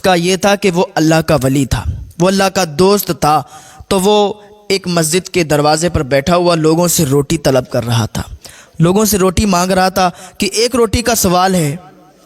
کا یہ تھا کہ وہ اللہ کا ولی تھا، وہ اللہ کا دوست تھا، تو وہ ایک مسجد کے دروازے پر بیٹھا ہوا لوگوں سے روٹی طلب کر رہا تھا، لوگوں سے روٹی مانگ رہا تھا کہ ایک روٹی کا سوال ہے،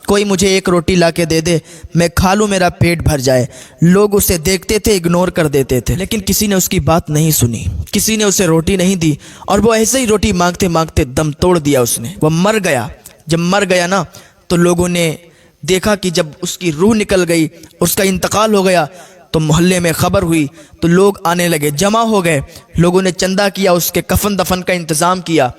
کوئی مجھے ایک روٹی لا کے دے دے، میں کھا لوں، میرا پیٹ بھر جائے۔ لوگ اسے دیکھتے تھے، اگنور کر دیتے تھے، لیکن کسی نے اس کی بات نہیں سنی، کسی نے اسے روٹی نہیں دی، اور وہ ایسے ہی روٹی مانگتے مانگتے دم توڑ دیا اس نے، وہ مر گیا۔ جب مر گیا نا تو لوگوں نے دیکھا کہ جب اس کی روح نکل گئی، اس کا انتقال ہو گیا، تو محلے میں خبر ہوئی تو لوگ آنے لگے، جمع ہو گئے، لوگوں نے چندہ کیا، اس کے کفن دفن کا انتظام کیا،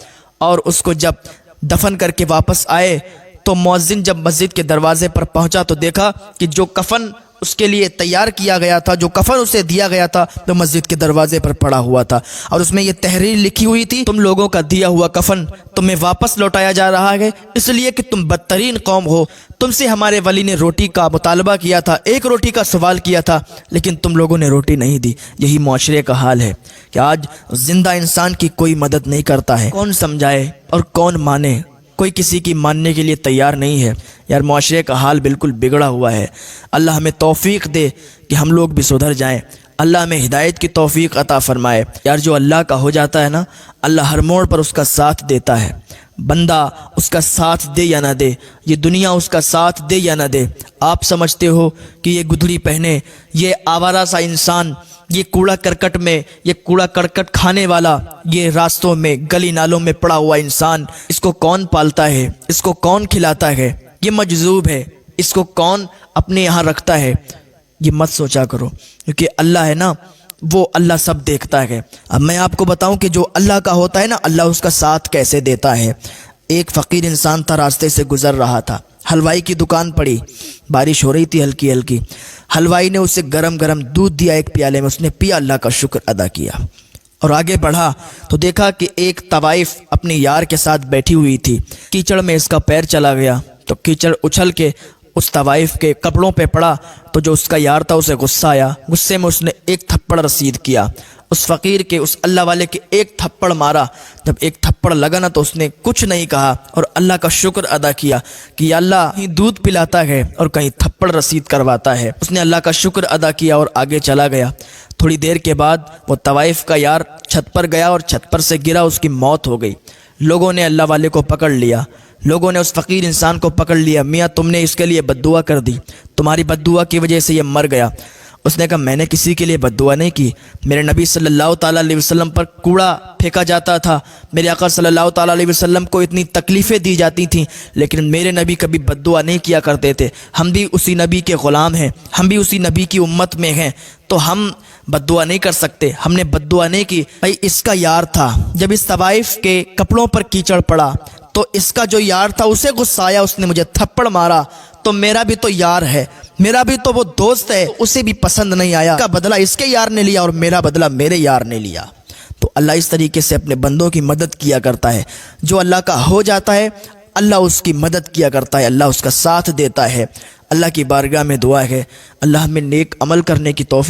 اور اس کو جب دفن کر کے واپس آئے تو مؤذن جب مسجد کے دروازے پر پہنچا تو دیکھا کہ جو کفن اس کے لیے تیار کیا گیا تھا، جو کفن اسے دیا گیا تھا، تو مسجد کے دروازے پر پڑا ہوا تھا، اور اس میں یہ تحریر لکھی ہوئی تھی، تم لوگوں کا دیا ہوا کفن تمہیں واپس لوٹایا جا رہا ہے، اس لیے کہ تم بدترین قوم ہو، تم سے ہمارے ولی نے روٹی کا مطالبہ کیا تھا، ایک روٹی کا سوال کیا تھا، لیکن تم لوگوں نے روٹی نہیں دی۔ یہی معاشرے کا حال ہے کہ آج زندہ انسان کی کوئی مدد نہیں کرتا ہے، کون سمجھائے اور کون مانے، کوئی کسی کی ماننے کے لیے تیار نہیں ہے۔ یار معاشرے کا حال بالکل بگڑا ہوا ہے۔ اللہ ہمیں توفیق دے کہ ہم لوگ بھی سدھر جائیں، اللہ ہمیں ہدایت کی توفیق عطا فرمائے۔ یار جو اللہ کا ہو جاتا ہے نا، اللہ ہر موڑ پر اس کا ساتھ دیتا ہے، بندہ اس کا ساتھ دے یا نہ دے، یہ دنیا اس کا ساتھ دے یا نہ دے۔ آپ سمجھتے ہو کہ یہ گدھڑی پہنے، یہ آوارہ سا انسان، یہ کوڑا کرکٹ میں، یہ کوڑا کرکٹ کھانے والا، یہ راستوں میں گلی نالوں میں پڑا ہوا انسان، اس کو کون پالتا ہے، اس کو کون کھلاتا ہے؟ یہ مجذوب ہے، اس کو کون اپنے یہاں رکھتا ہے؟ یہ مت سوچا کرو، کیونکہ اللہ ہے نا، وہ اللہ سب دیکھتا ہے۔ اب میں آپ کو بتاؤں کہ جو اللہ کا ہوتا ہے نا، اللہ اس کا ساتھ کیسے دیتا ہے۔ ایک فقیر انسان تھا، راستے سے گزر رہا تھا، حلوائی کی دکان پڑی، بارش ہو رہی تھی ہلکی ہلکی، حلوائی نے اسے گرم گرم دودھ دیا ایک پیالے میں، اس نے پیا، اللہ کا شکر ادا کیا، اور آگے بڑھا تو دیکھا کہ ایک طوائف اپنی یار کے ساتھ بیٹھی ہوئی تھی، کیچڑ میں اس کا پیر چلا گیا تو کیچڑ اچھل کے اس طوائف کے کپڑوں پہ پڑا، تو جو اس کا یار تھا اسے غصہ آیا، غصے میں اس نے ایک تھپڑ رسید کیا، اس فقیر کے، اس اللہ والے کے ایک تھپڑ مارا۔ جب ایک تھپڑ لگا نا تو اس نے کچھ نہیں کہا اور اللہ کا شکر ادا کیا کہ یا اللہ کہیں دودھ پلاتا ہے اور کہیں تھپڑ رسید کرواتا ہے۔ اس نے اللہ کا شکر ادا کیا اور آگے چلا گیا۔ تھوڑی دیر کے بعد وہ طوائف کا یار چھت پر گیا اور چھت پر سے گرا، اس کی موت ہو گئی۔ لوگوں نے اللہ والے کو پکڑ لیا، لوگوں نے اس فقیر انسان کو پکڑ لیا، میاں تم نے اس کے لیے بد دعا کر دی، تمہاری بد دعا کی وجہ سے یہ مر گیا۔ اس نے کہا میں نے کسی کے لیے بد دعا نہیں کی، میرے نبی صلی اللہ تعالیٰ علیہ وسلم پر کوڑا پھینکا جاتا تھا، میرے آقا صلی اللہ تعالیٰ علیہ وسلم کو اتنی تکلیفیں دی جاتی تھیں، لیکن میرے نبی کبھی بد دعا نہیں کیا کرتے تھے۔ ہم بھی اسی نبی کے غلام ہیں، ہم بھی اسی نبی کی امت میں ہیں، تو ہم بد دعا نہیں کر سکتے، ہم نے بد دعا نہیں کی۔ بھائی اس کا یار تھا، جب اس طوائف کے کپڑوں پر کیچڑ پڑا تو اس کا جو یار تھا اسے غصہ آیا، اس نے مجھے تھپڑ مارا، تو میرا بھی تو یار ہے، میرا بھی تو وہ دوست ہے، اسے بھی پسند نہیں آیا، اس کا بدلہ اس کے یار نے لیا اور میرا بدلہ میرے یار نے لیا۔ تو اللہ اس طریقے سے اپنے بندوں کی مدد کیا کرتا ہے، جو اللہ کا ہو جاتا ہے اللہ اس کی مدد کیا کرتا ہے، اللہ اس کا ساتھ دیتا ہے۔ اللہ کی بارگاہ میں دعا ہے اللہ ہمیں نیک عمل کرنے کی توفیق